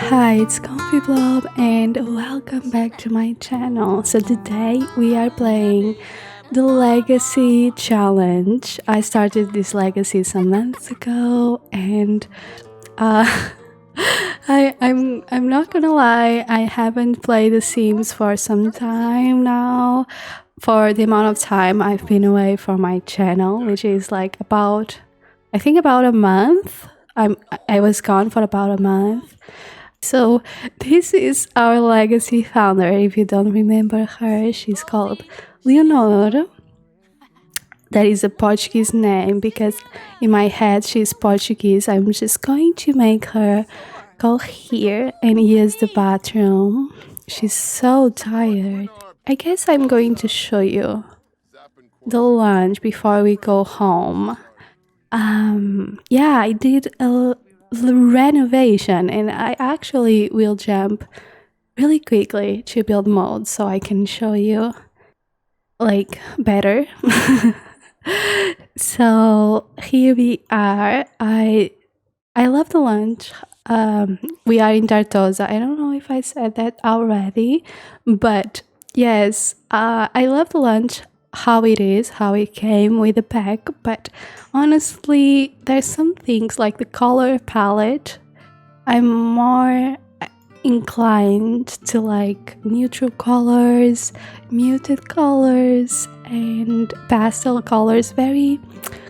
Hi, it's comfyblob and welcome back to my channel. So today we are playing the Legacy Challenge. I started this legacy some months ago and uh, I'm not gonna lie, I haven't played The Sims for some time now. For the amount of time I've been away from my channel, which is like about a month. I was gone for about a month. So this is our legacy founder. If you don't remember her, she's called Leonor. That is a Portuguese name because in my head she's Portuguese. I'm just going to make her go here and use the bathroom. She's so tired. I guess I'm going to show you the lunch before we go home. Yeah, I did a renovation and I actually will jump really quickly to build mode so I can show you like better. So here we are. I love the lunch. We are in Tartosa. I don't know if I said that already, but yes, I love the lunch how it came with the pack, but honestly, there's some things like the color palette. I'm more inclined to like neutral colors, muted colors, and pastel colors, very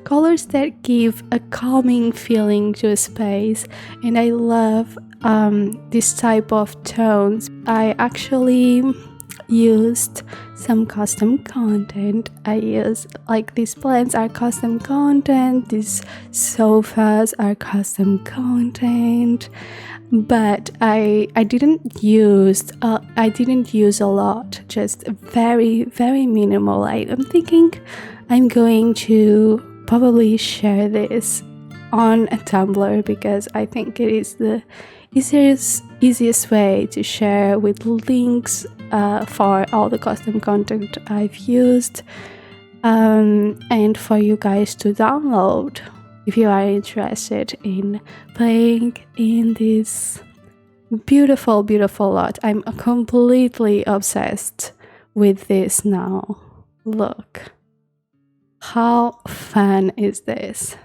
colors that give a calming feeling to a space. And I love this type of tones. I actually used some custom content. I use like these plants are custom content, these sofas are custom content, but I didn't use a lot, just very minimal. I'm thinking I'm going to probably share this on a Tumblr because I think it is the easiest way to share with links for all the custom content I've used, and for you guys to download if you are interested in playing in this beautiful lot. I'm completely obsessed with this now. Look, how fun is this?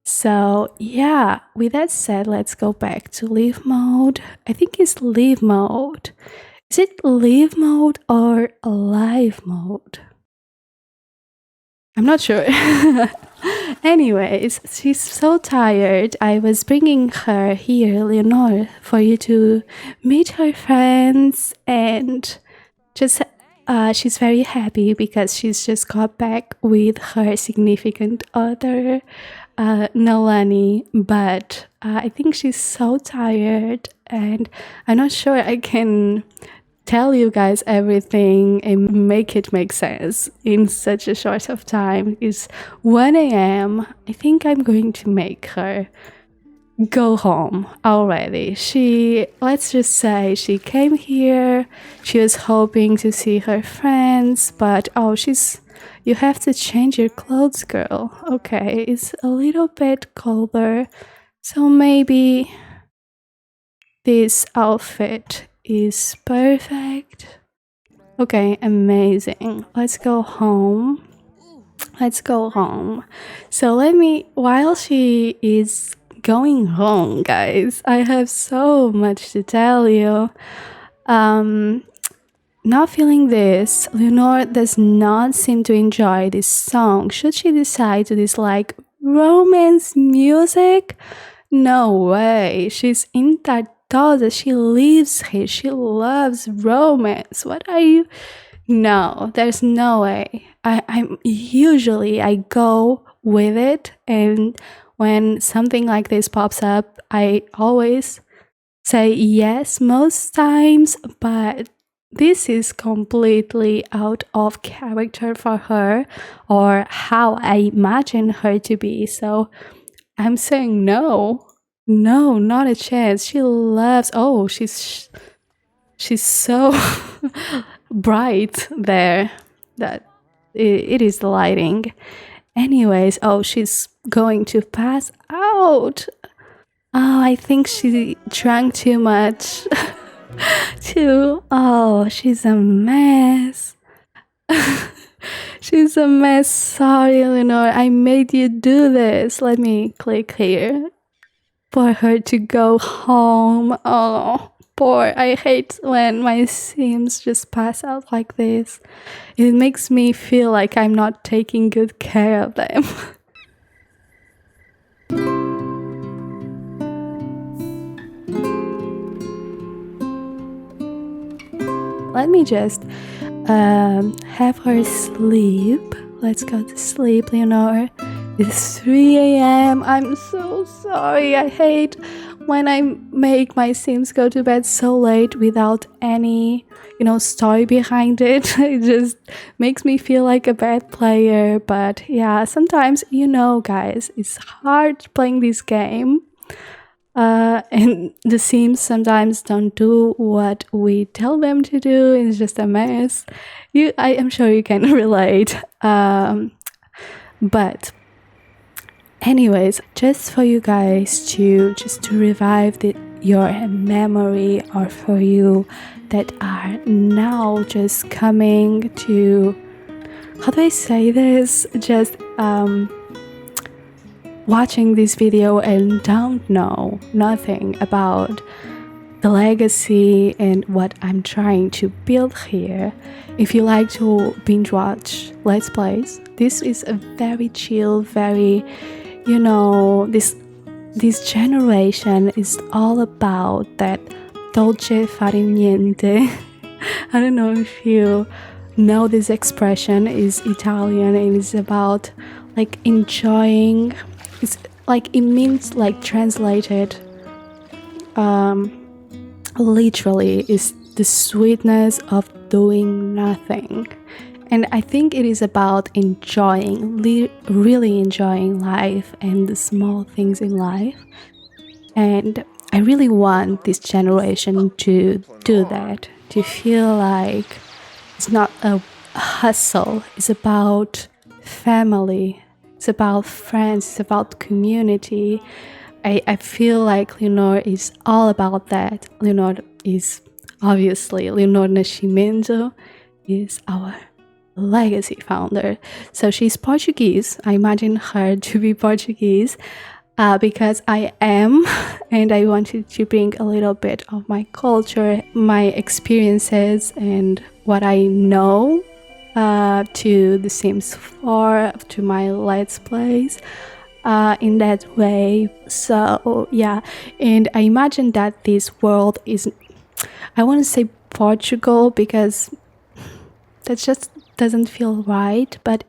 So yeah, with that said, let's go back to live mode. I think it's live mode. Is it live mode or live mode? I'm not sure. Anyways, she's so tired. I was bringing her here, Leonor, for you to meet her friends, and just she's very happy because she's just got back with her significant other, Nalani, but I think she's so tired and I'm not sure I can tell you guys everything and make it make sense in such a short of time. It's 1 a.m. I think I'm going to make her go home already. Let's just say she came here, she was hoping to see her friends, but oh, you have to change your clothes, girl. Okay, it's a little bit colder, so maybe this outfit is perfect. Okay, amazing. Let's go home. So while she is going home, guys, I have so much to tell you. Not feeling this, Leonor does not seem to enjoy this song. Should she decide to dislike romance music? No way. She's in Tartosa. She lives here. She loves romance. What are you? No, there's no way. I go with it, and when something like this pops up, I always say yes most times, but this is completely out of character for her or how I imagine her to be. So I'm saying no, not a chance. She loves, oh, she's so bright there that it is the lighting. Anyways, oh, she's going to pass out. Oh, I think she drank too much. Too. Oh, she's a mess. She's a mess. Sorry, Eleanor. I made you do this. Let me click here for her to go home. Oh, poor. I hate when my Sims just pass out like this. It makes me feel like I'm not taking good care of them. Let me just have her sleep. Let's go to sleep, Leonore. It's 3 a.m. I'm so sorry. I hate when I make my Sims go to bed so late without any, story behind it. It just makes me feel like a bad player. But yeah, sometimes, guys, it's hard playing this game. And the Sims sometimes don't do what we tell them to do. It's just a mess. I am sure you can relate. But anyways, just for you guys to revive your memory, or for you that are now just coming to, how do I say this? Just watching this video and don't know nothing about the legacy and what I'm trying to build here. If you like to binge watch Let's Plays, this is a very chill, very, this generation is all about that dolce far niente. I don't know if you know this expression. Is Italian and it's about like enjoying. It's like, it means like translated literally is the sweetness of doing nothing. And I think it is about enjoying, really enjoying life and the small things in life. And I really want this generation to do that, to feel like it's not a hustle, it's about family. It's about friends, it's about community. I feel like Leonor is all about that. Leonor is obviously, Leonor Nascimento is our legacy founder. So she's Portuguese. I imagine her to be Portuguese because I am, and I wanted to bring a little bit of my culture, my experiences, and what I know to The Sims 4, to my Let's Plays in that way. So yeah, and I imagine that this world is, I want to say Portugal because that just doesn't feel right, but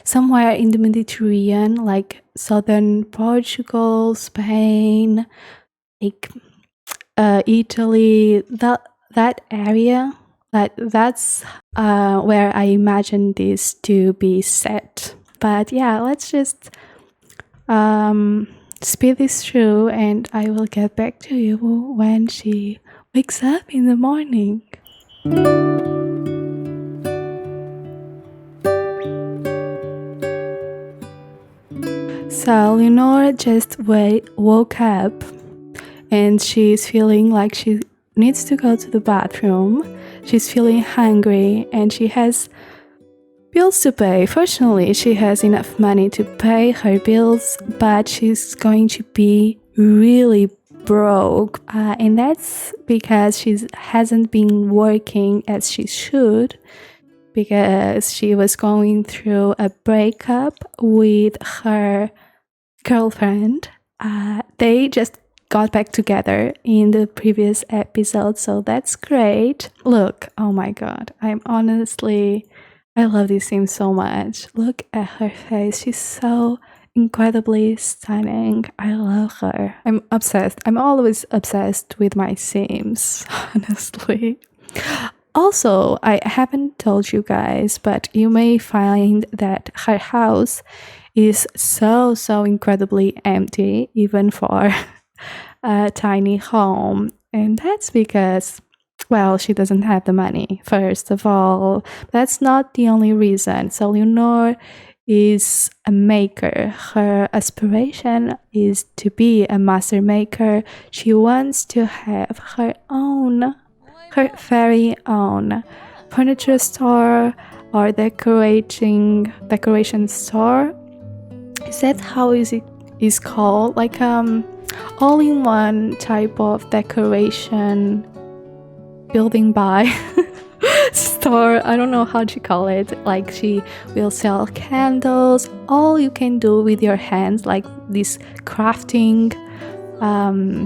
somewhere in the Mediterranean, like southern Portugal, Spain, like Italy, that area. That's where I imagine this to be set. But yeah, let's just speed this through, and I will get back to you when she wakes up in the morning. So Leonora just woke up, and she's feeling like she needs to go to the bathroom. She's feeling hungry, and she has bills to pay. Fortunately, she has enough money to pay her bills, but she's going to be really broke. And that's because she hasn't been working as she should, because she was going through a breakup with her girlfriend. They just got back together in the previous episode, so that's great. Look, oh my god, I love this scene so much. Look at her face, she's so incredibly stunning. I love her. I'm obsessed. I'm always obsessed with my Sims, honestly. Also, I haven't told you guys, but you may find that her house is so incredibly empty, even for a tiny home. And that's because, well, she doesn't have the money, first of all. That's not the only reason. So Leonor is a maker. Her aspiration is to be a master maker. She wants to have her very own furniture store or decoration store. Is that how it is called? Like all-in-one type of decoration building by store. I don't know how to call it. Like she will sell candles, all you can do with your hands, like this crafting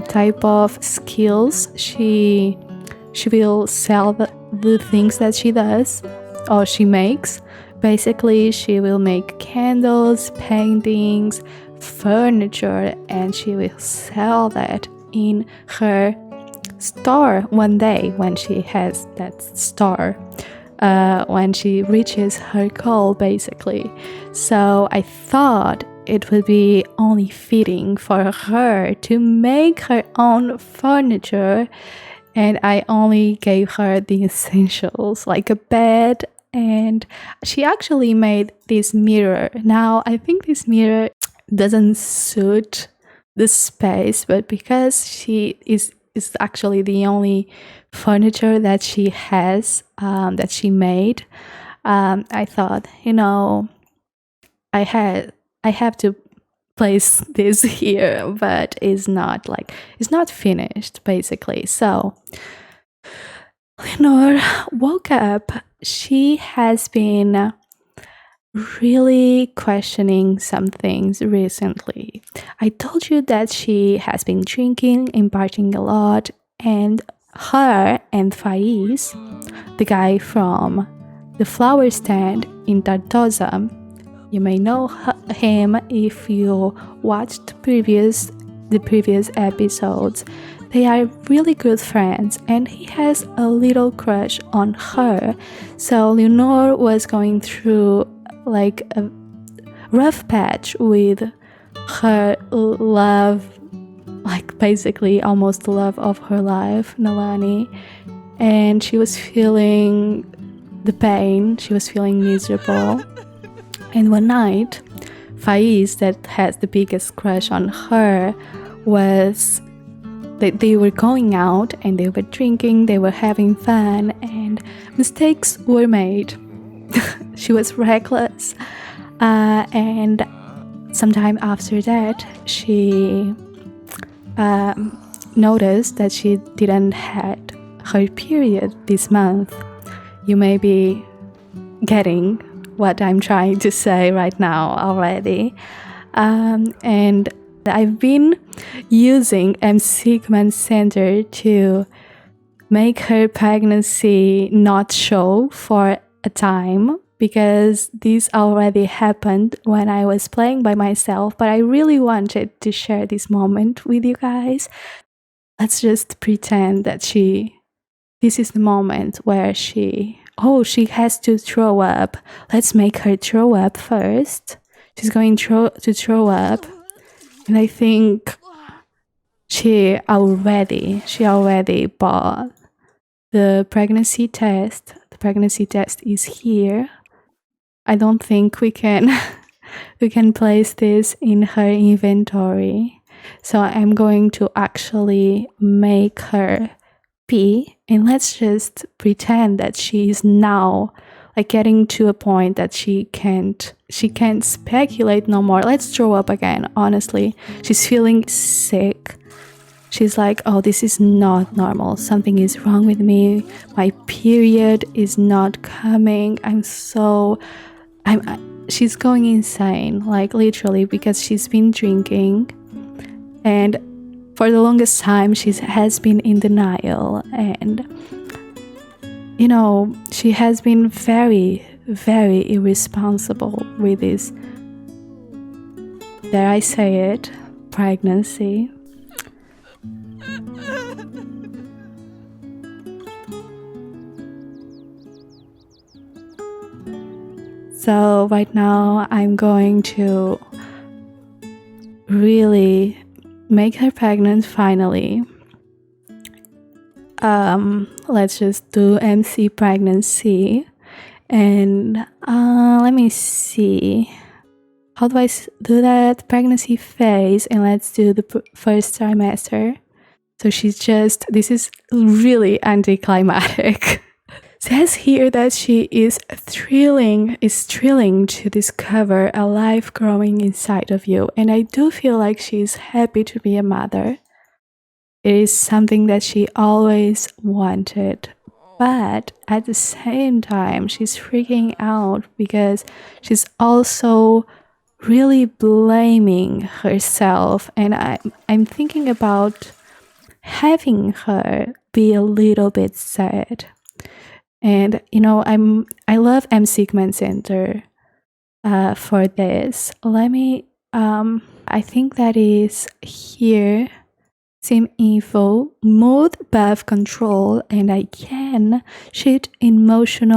type of skills. She will sell the things that she does or she makes. Basically, she will make candles, paintings, furniture, and she will sell that in her store one day when she has that store, when she reaches her goal, basically. So I thought it would be only fitting for her to make her own furniture, and I only gave her the essentials like a bed, and she actually made this mirror. Now I think this mirror doesn't suit the space, but because she is actually the only furniture that she has, that she made, I thought, I have to place this here, but it's not finished, basically. So Leonore woke up. She has been really questioning some things recently. I told you that she has been drinking and partying a lot, and her and Faiz, the guy from the flower stand in Tartosa, you may know him if you watched the previous episodes. They are really good friends, and he has a little crush on her. So Leonore was going through like a rough patch with her love, like basically almost the love of her life, Nalani, and she was feeling the pain, she was feeling miserable. And one night, Faiz, that has the biggest crush on her, they were going out and they were drinking, they were having fun, and mistakes were made. She was reckless, and sometime after that, she noticed that she didn't had her period this month. You may be getting what I'm trying to say right now already. And I've been using MC Command Center to make her pregnancy not show for a time, because this already happened when I was playing by myself, but I really wanted to share this moment with you guys. Let's just pretend that this is the moment where she has to throw up. Let's make her throw up first. She's going to throw up. And I think she already bought the pregnancy test. The pregnancy test is here. I don't think we can place this in her inventory. So I'm going to actually make her pee, and let's just pretend that she is now like getting to a point that she can't speculate no more. Let's throw up again. Honestly, she's feeling sick. She's like, oh, this is not normal. Something is wrong with me. My period is not coming. She's going insane, like literally, because she's been drinking, and for the longest time she has been in denial, and she has been very, very irresponsible with this, dare I say it, pregnancy. So right now I'm going to really make her pregnant finally. Let's just do MC pregnancy, and let me see. how do I do that? Pregnancy phase, and let's do the first trimester. So this is really anticlimactic. Says here that she is thrilling to discover a life growing inside of you. And I do feel like she's happy to be a mother. It is something that she always wanted. But at the same time, she's freaking out because she's also really blaming herself. And I'm thinking about having her be a little bit sad. And I love M. Sigmund Center for this. I think that is here. Sim info, mood bath control, and I can shift emotion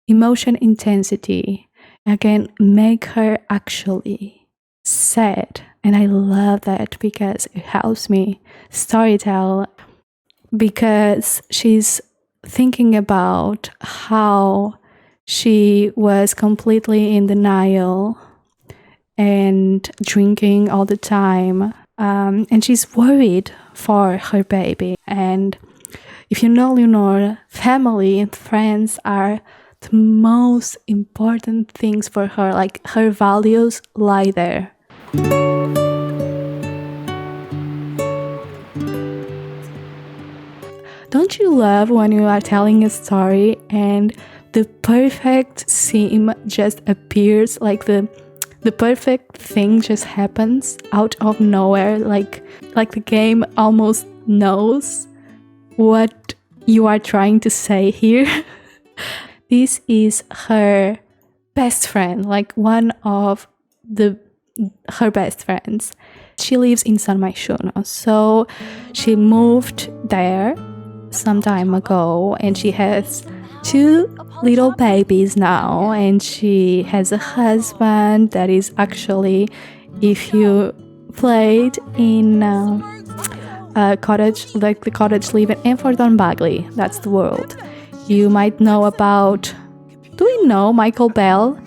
intensity. I can make her actually sad. And I love that because it helps me storytell, because she's thinking about how she was completely in denial and drinking all the time. And she's worried for her baby. And if you know Leonore, family and friends are the most important things for her. Like, her values lie there. Don't you love when you are telling a story and the perfect scene just appears, like the perfect thing just happens out of nowhere, like the game almost knows what you are trying to say here. This is her best friend, like one of her best friends. She lives in San Maixono, so she moved there some time ago, and she has 2 little babies now, and she has a husband that is actually, if you played in cottage, like the cottage living in Fordon Bagley, that's the world, you might know about, do we know Michael Bell?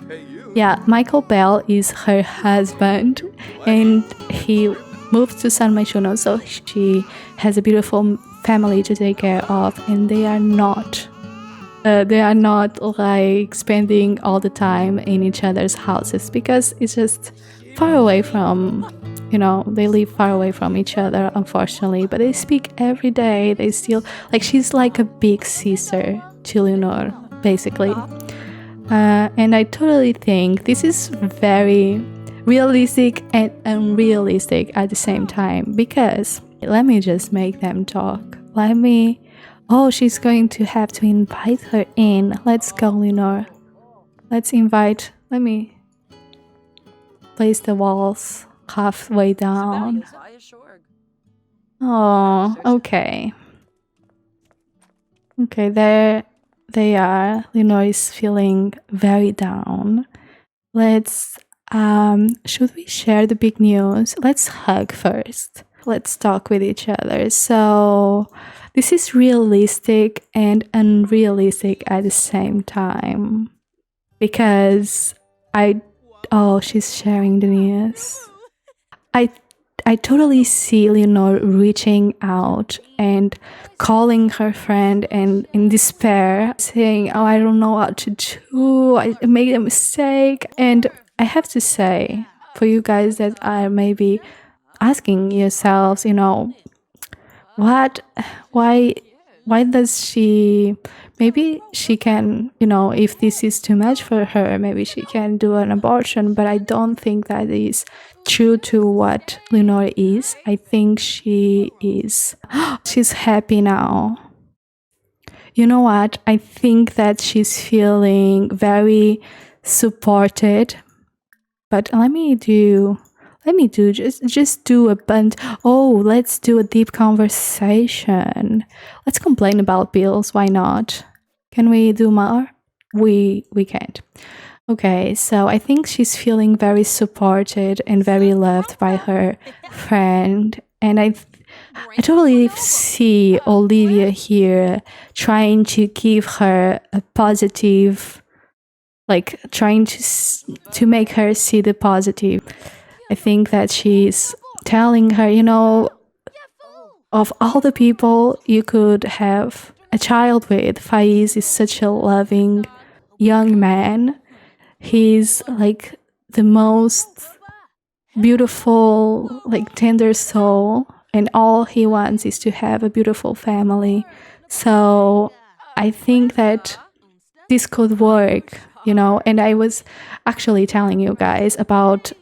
Yeah, Michael Bell is her husband, and he moved to San Maixono, so she has a beautiful family to take care of, and they are not like spending all the time in each other's houses, because it's just far away from, they live far away from each other, unfortunately, but they speak every day. They still, like, she's like a big sister to Leonore, basically. And I totally think this is very realistic and unrealistic at the same time, because let me just make them talk. She's going to have to invite her in. Let's go, Leonore. Let me place the walls halfway down. Oh, okay. Okay, there they are. Leonore is feeling very down. Should we share the big news? Let's hug first. Let's talk with each other. So, this is realistic and unrealistic at the same time, because she's sharing the news. I totally see Leonore reaching out and calling her friend, and in despair saying, I don't know what to do, I made a mistake. And I have to say, for you guys that are maybe asking yourselves, why does she, maybe she can, if this is too much for her, maybe she can do an abortion, but I don't think that is true to what Leonore is. I think she's happy now. You know what? I think that she's feeling very supported, but let me just do a bunch. Let's do a deep conversation. Let's complain about bills. Why not? Can we do more? We can't. Okay, so I think she's feeling very supported and very loved by her friend. And I totally see Olivia here trying to give her a positive, like trying to make her see the positive. I think that she's telling her, of all the people you could have a child with, Faiz is such a loving young man. He's like the most beautiful, like tender soul, and all he wants is to have a beautiful family. So I think that this could work, and I was actually telling you guys about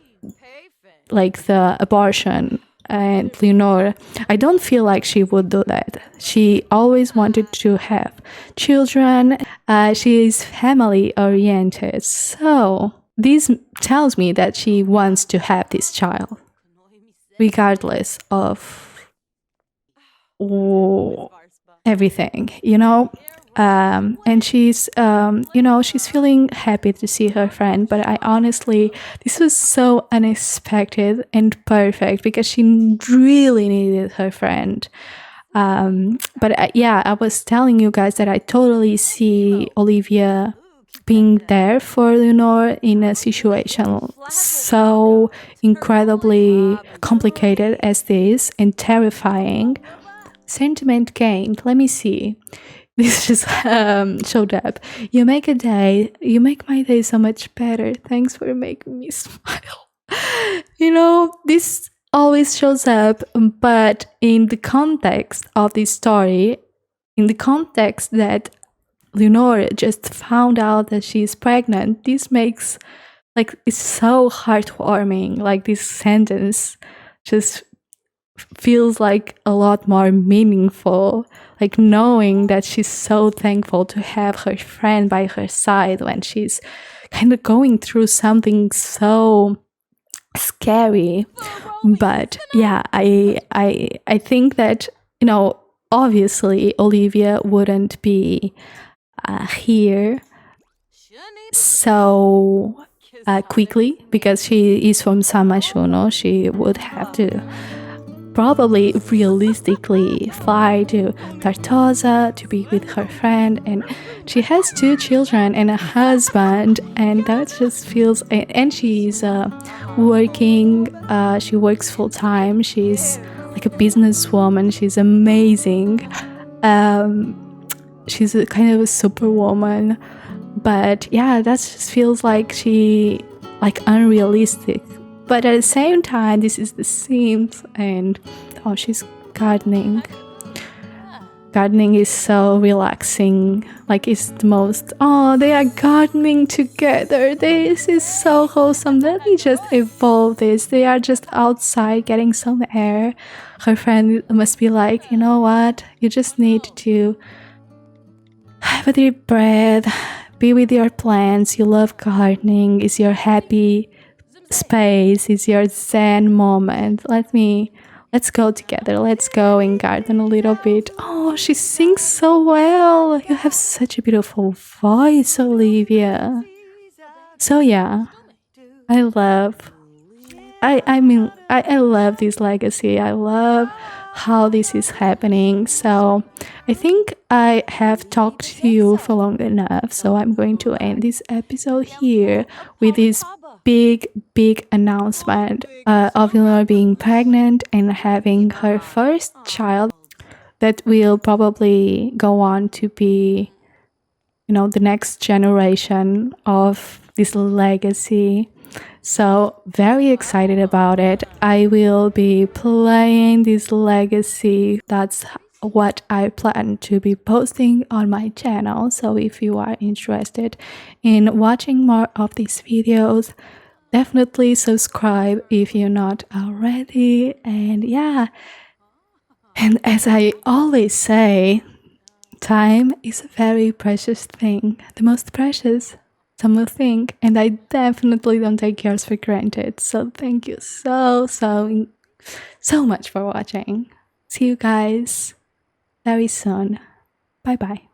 like the abortion, and Leonore, I don't feel like she would do that. She always wanted to have children. She is family oriented. So this tells me that she wants to have this child, regardless of everything, and she's feeling happy to see her friend. But I honestly, this was so unexpected and perfect because she really needed her friend. But I was telling you guys that I totally see Olivia being there for Leonore in a situation so incredibly complicated as this and terrifying. Sentiment gained. Let me see. This just showed up. You make my day so much better. Thanks for making me smile. This always shows up, but in the context of this story, in the context that Leonore just found out that she's pregnant, this makes, like, it's so heartwarming. Like, this sentence just feels like a lot more meaningful, like knowing that she's so thankful to have her friend by her side when she's kind of going through something so scary. But yeah, I think that, obviously Olivia wouldn't be here so quickly because she is from Samashuno. She would have to probably realistically fly to Tartosa to be with her friend, and she has 2 children and a husband, and that just feels, and she's working, she works full-time, she's like a businesswoman, she's amazing, she's a kind of a superwoman, but yeah, that just feels like she, like, unrealistic. But at the same time, this is The Sims, and she's gardening. Gardening is so relaxing. Like, it's the most, they are gardening together. This is so wholesome. Let me just evolve this. They are just outside getting some air. Her friend must be like, you know what? You just need to have a deep breath, be with your plants. You love gardening. It's your happy space, is your zen moment. Let's go together. Let's go and garden a little bit. Oh, she sings so well. You have such a beautiful voice, Olivia. So yeah, I love this legacy. I love how this is happening. So I think I have talked to you for long enough. So I'm going to end this episode here with this big announcement of Eleanor being pregnant and having her first child that will probably go on to be, the next generation of this legacy. So very excited about it. I will be playing this legacy. That's what I plan to be posting on my channel. So if you are interested in watching more of these videos, definitely subscribe if you're not already. And yeah, and as I always say, time is a very precious thing, the most precious some will think, and I definitely don't take yours for granted. So thank you so much for watching. See you guys very soon. Bye bye.